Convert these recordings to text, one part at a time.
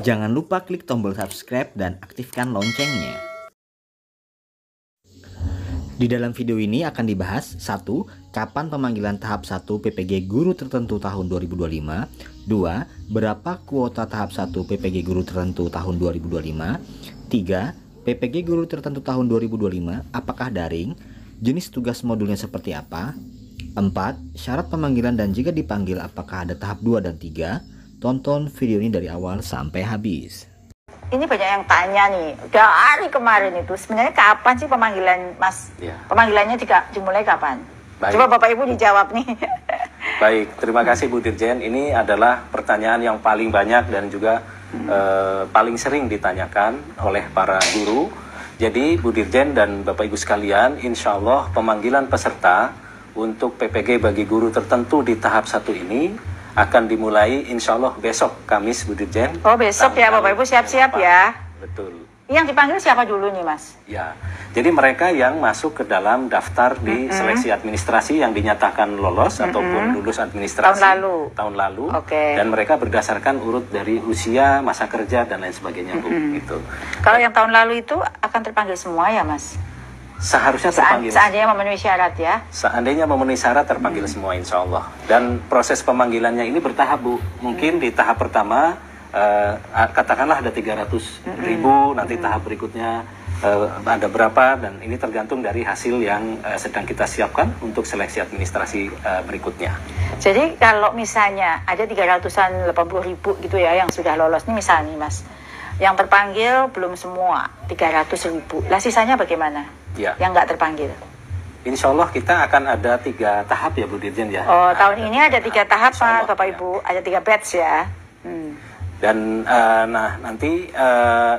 Jangan lupa klik tombol subscribe dan aktifkan loncengnya. Di dalam video ini akan dibahas 1. Kapan pemanggilan tahap 1 PPG Guru Tertentu tahun 2025. 2. Berapa kuota tahap 1 PPG Guru Tertentu tahun 2025. 3. PPG Guru Tertentu tahun 2025 apakah daring? Jenis tugas modulnya seperti apa? 4. Syarat pemanggilan dan jika dipanggil apakah ada tahap 2 dan 3? Tonton video ini dari awal sampai habis. Ini banyak yang tanya nih, dari kemarin itu sebenarnya kapan sih pemanggilan Mas? Ya. Pemanggilannya dimulai kapan? Baik. Coba Bapak Ibu dijawab nih. Baik, terima kasih Bu Dirjen. Ini adalah pertanyaan yang paling banyak dan juga paling sering ditanyakan oleh para guru. Jadi Bu Dirjen dan Bapak Ibu sekalian, insya Allah pemanggilan peserta untuk PPG bagi guru tertentu di tahap 1 ini akan dimulai insya Allah besok Kamis Bu Dirjen. Oh besok ya Bapak Ibu siap-siap ya. Betul. Yang dipanggil siapa dulu nih Mas? Ya, jadi mereka yang masuk ke dalam daftar di seleksi administrasi yang dinyatakan lolos ataupun lulus administrasi tahun lalu. Okay. Dan mereka berdasarkan urut dari usia, masa kerja dan lain sebagainya Bu. Gitu. Kalau yang tahun lalu itu akan terpanggil semua ya Mas? Seharusnya terpanggil. Seandainya memenuhi syarat ya? Seandainya memenuhi syarat terpanggil semua insya Allah. Dan proses pemanggilannya ini bertahap Bu. Mungkin di tahap pertama katakanlah ada 300.000, nanti tahap berikutnya ada berapa, dan ini tergantung dari hasil yang sedang kita siapkan untuk seleksi administrasi berikutnya. Jadi kalau misalnya ada 380.000 gitu ya yang sudah lolos nih misalnya Mas, yang terpanggil belum semua 300.000, lah sisanya bagaimana? Ya. Yang nggak terpanggil? Insya Allah kita akan ada 3 tahap ya Bu Dirjen ya. Oh tahun ini ada 3 tahap Pak Bapak Ibu, ada 3 batch ya. Dan nah nanti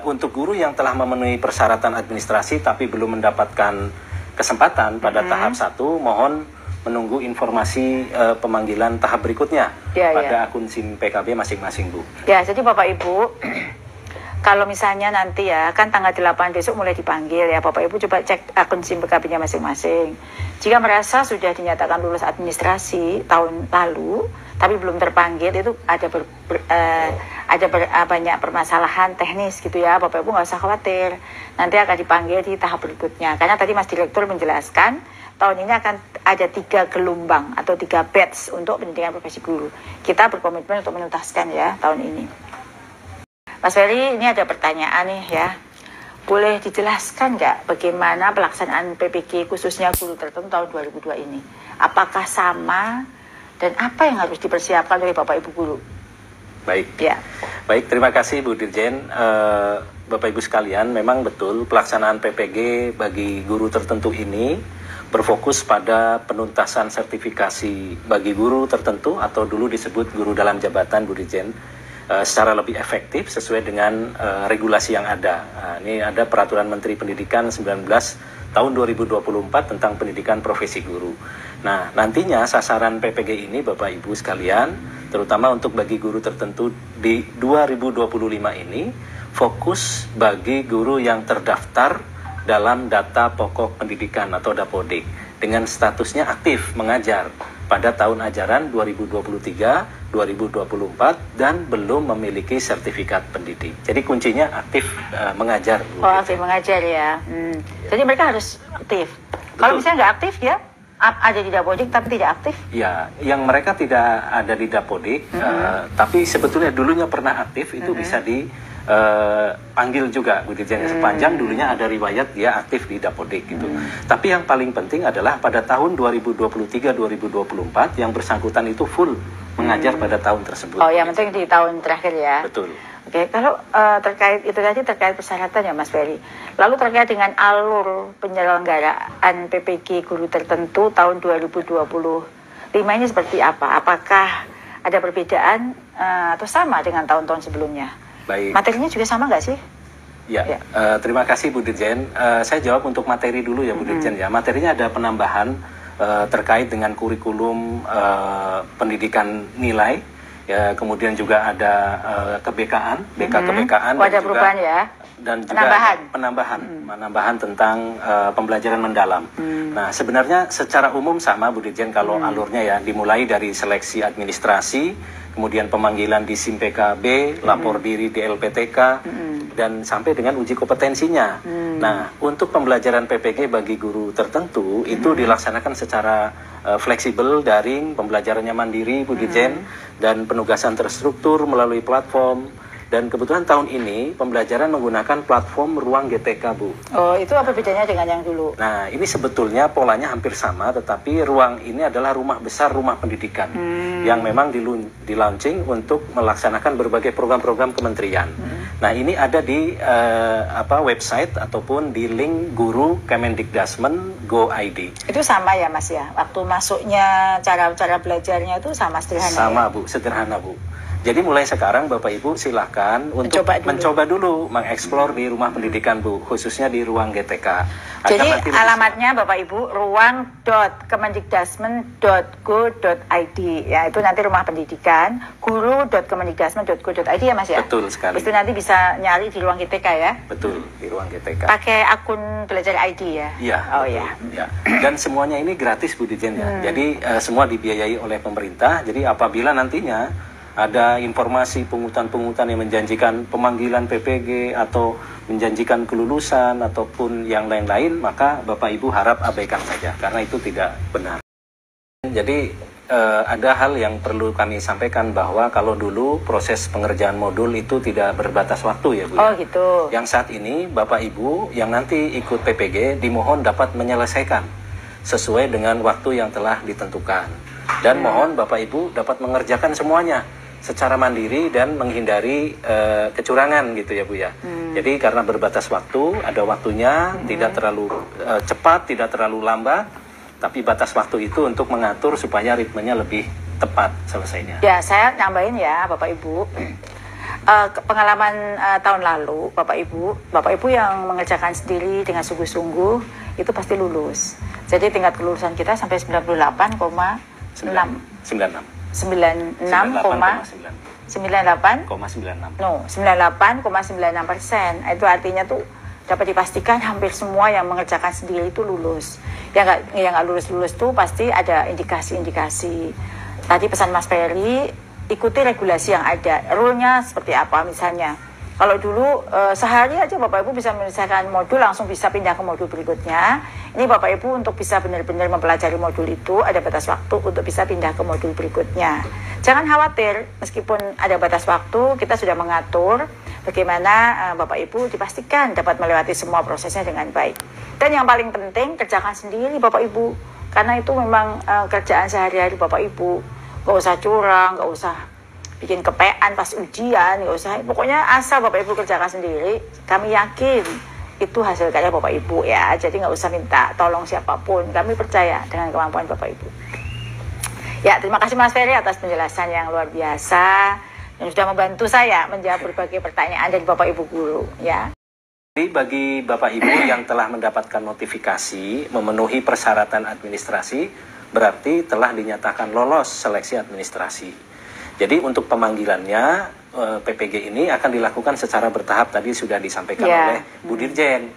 untuk guru yang telah memenuhi persyaratan administrasi tapi belum mendapatkan kesempatan pada tahap 1, mohon menunggu informasi pemanggilan tahap berikutnya pada akun SIM PKB masing-masing Bu. Ya, jadi Bapak Ibu kalau misalnya nanti ya, kan tanggal 8 besok mulai dipanggil ya, Bapak Ibu coba cek akun SIM PKB-nya masing-masing. Jika merasa sudah dinyatakan lulus administrasi tahun lalu, tapi belum terpanggil, itu ada banyak permasalahan teknis gitu ya, Bapak Ibu nggak usah khawatir. Nanti akan dipanggil di tahap berikutnya. Karena tadi Mas Direktur menjelaskan, tahun ini akan ada 3 gelombang atau 3 batch untuk pendidikan profesi guru. Kita berkomitmen untuk menuntaskan ya tahun ini. Mas Ferry, ini ada pertanyaan nih ya. Boleh dijelaskan nggak bagaimana pelaksanaan PPG khususnya guru tertentu tahun 2002 ini? Apakah sama dan apa yang harus dipersiapkan oleh Bapak Ibu guru? Baik, ya. Baik, terima kasih Bu Dirjen. Bapak Ibu sekalian, memang betul pelaksanaan PPG bagi guru tertentu ini berfokus pada penuntasan sertifikasi bagi guru tertentu atau dulu disebut guru dalam jabatan Bu Dirjen. Secara lebih efektif sesuai dengan regulasi yang ada. Ini ada Peraturan Menteri Pendidikan 19 tahun 2024 tentang pendidikan profesi guru. Nah, nantinya sasaran PPG ini Bapak Ibu sekalian, terutama untuk bagi guru tertentu di 2025 ini, fokus bagi guru yang terdaftar dalam data pokok pendidikan atau Dapodik dengan statusnya aktif mengajar pada tahun ajaran 2023-2024 dan belum memiliki sertifikat pendidik. Jadi kuncinya aktif mengajar. Oh, aktif mengajar ya. Jadi mereka harus aktif. Kalau misalnya nggak aktif ya, ada di Dapodik tapi tidak aktif? Ya, yang mereka tidak ada di Dapodik, tapi sebetulnya dulunya pernah aktif, itu bisa panggil juga Bu Dirjen, sepanjang dulunya ada riwayat dia aktif di Dapodik gitu. Tapi yang paling penting adalah pada tahun 2023-2024 yang bersangkutan itu full mengajar pada tahun tersebut. Oh, yang penting di tahun terakhir ya. Betul. Oke, kalau terkait itu tadi terkait persyaratan ya Mas Ferry. Lalu terkait dengan alur penyelenggaraan PPG guru tertentu tahun 2025 ini seperti apa? Apakah ada perbedaan atau sama dengan tahun-tahun sebelumnya? Baik. Materinya juga sama nggak sih? Ya, terima kasih Bu Dirjen. Saya jawab untuk materi dulu ya Bu Dirjen ya. Materinya ada penambahan terkait dengan kurikulum pendidikan nilai, ya, kemudian juga ada kebekaan, BK kebekaan. Ada perubahan ya? dan juga penambahan tentang pembelajaran mendalam. Nah, sebenarnya secara umum sama Bu Dirjen kalau alurnya ya, dimulai dari seleksi administrasi, kemudian pemanggilan di SIM PKB, lapor diri di LPTK, dan sampai dengan uji kompetensinya. Nah, untuk pembelajaran PPG bagi guru tertentu itu dilaksanakan secara fleksibel, daring, pembelajarannya mandiri Bu Dirjen, dan penugasan terstruktur melalui platform. Dan kebetulan tahun ini pembelajaran menggunakan platform Ruang GTK, Bu. Oh, itu apa bedanya dengan yang dulu? Nah, ini sebetulnya polanya hampir sama, tetapi Ruang ini adalah rumah besar, rumah pendidikan, yang memang di-launching untuk melaksanakan berbagai program-program kementerian. Nah, ini ada di website ataupun di link guru Kemendikdasmen Go.id. Itu sama ya, Mas ya? Waktu masuknya, cara belajarnya itu sama, sederhana? Sama, Bu, sederhana, Bu. Jadi mulai sekarang Bapak Ibu silahkan untuk mencoba dulu mengeksplor di rumah pendidikan, Bu, khususnya di Ruang GTK. Jadi alamatnya Bapak Ibu ruang.kemendikdasmen.go.id ya, itu nanti rumah pendidikan, guru.kemendikdasmen.go.id ya, Mas ya? Betul sekali. Itu nanti bisa nyari di Ruang GTK ya? Betul, di Ruang GTK. Pakai akun belajar ID ya? Iya. Oh ya. Dan semuanya ini gratis, Bu Dirjen ya. Jadi semua dibiayai oleh pemerintah. Jadi apabila nantinya ada informasi pungutan-pungutan yang menjanjikan pemanggilan PPG atau menjanjikan kelulusan ataupun yang lain-lain, maka Bapak Ibu harap abaikan saja karena itu tidak benar. Jadi ada hal yang perlu kami sampaikan bahwa kalau dulu proses pengerjaan modul itu tidak berbatas waktu ya, Bu. Oh gitu. Yang saat ini Bapak Ibu yang nanti ikut PPG dimohon dapat menyelesaikan sesuai dengan waktu yang telah ditentukan. Dan mohon Bapak Ibu dapat mengerjakan semuanya secara mandiri dan menghindari kecurangan gitu ya, Bu ya. Jadi karena berbatas waktu, ada waktunya, tidak terlalu cepat, tidak terlalu lambat, tapi batas waktu itu untuk mengatur supaya ritmenya lebih tepat selesainya. Ya, saya nambahin ya Bapak Ibu. Pengalaman tahun lalu Bapak Ibu yang mengerjakan sendiri dengan sungguh-sungguh itu pasti lulus. Jadi tingkat kelulusan kita sampai 98,96. 98,96%. Itu artinya tuh dapat dipastikan hampir semua yang mengerjakan sendiri itu lulus. Yang nggak lulus tuh pasti ada indikasi-indikasi. Tadi pesan Mas Ferry, ikuti regulasi yang ada. Rule-nya seperti apa misalnya? Kalau dulu sehari aja Bapak Ibu bisa menyelesaikan modul langsung bisa pindah ke modul berikutnya. Ini Bapak Ibu untuk bisa benar-benar mempelajari modul itu ada batas waktu untuk bisa pindah ke modul berikutnya. Jangan khawatir, meskipun ada batas waktu, kita sudah mengatur bagaimana Bapak Ibu dipastikan dapat melewati semua prosesnya dengan baik. Dan yang paling penting, kerjakan sendiri Bapak Ibu. Karena itu memang kerjaan sehari-hari Bapak Ibu. Gak usah curang, gak usah bikin kepean pas ujian, gak usah. Pokoknya asal Bapak Ibu kerjakan sendiri, kami yakin itu hasil karya Bapak Ibu ya. Jadi nggak usah minta tolong siapapun. Kami percaya dengan kemampuan Bapak Ibu. Ya, terima kasih Mas Ferry atas penjelasan yang luar biasa yang sudah membantu saya menjawab berbagai pertanyaan dari Bapak Ibu guru ya. Jadi bagi Bapak Ibu yang telah mendapatkan notifikasi memenuhi persyaratan administrasi, berarti telah dinyatakan lolos seleksi administrasi. Jadi untuk pemanggilannya PPG ini akan dilakukan secara bertahap, tadi sudah disampaikan oleh Bu Dirjen.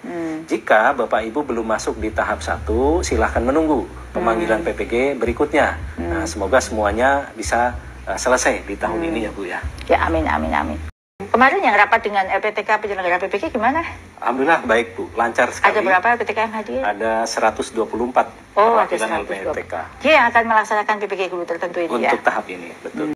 Jika Bapak Ibu belum masuk di tahap 1, silahkan menunggu pemanggilan PPG berikutnya. Nah, semoga semuanya bisa selesai di tahun ini ya, Bu ya. Ya, amin, amin, amin. Kemarin yang rapat dengan LPTK penyelenggara PPG gimana? Alhamdulillah baik, Bu, lancar sekali. Ada berapa LPTK yang hadir? Ada 124 perwakilan LPTK. Dia yang akan melaksanakan PPG guru tertentu ini untuk tahap ini, betul.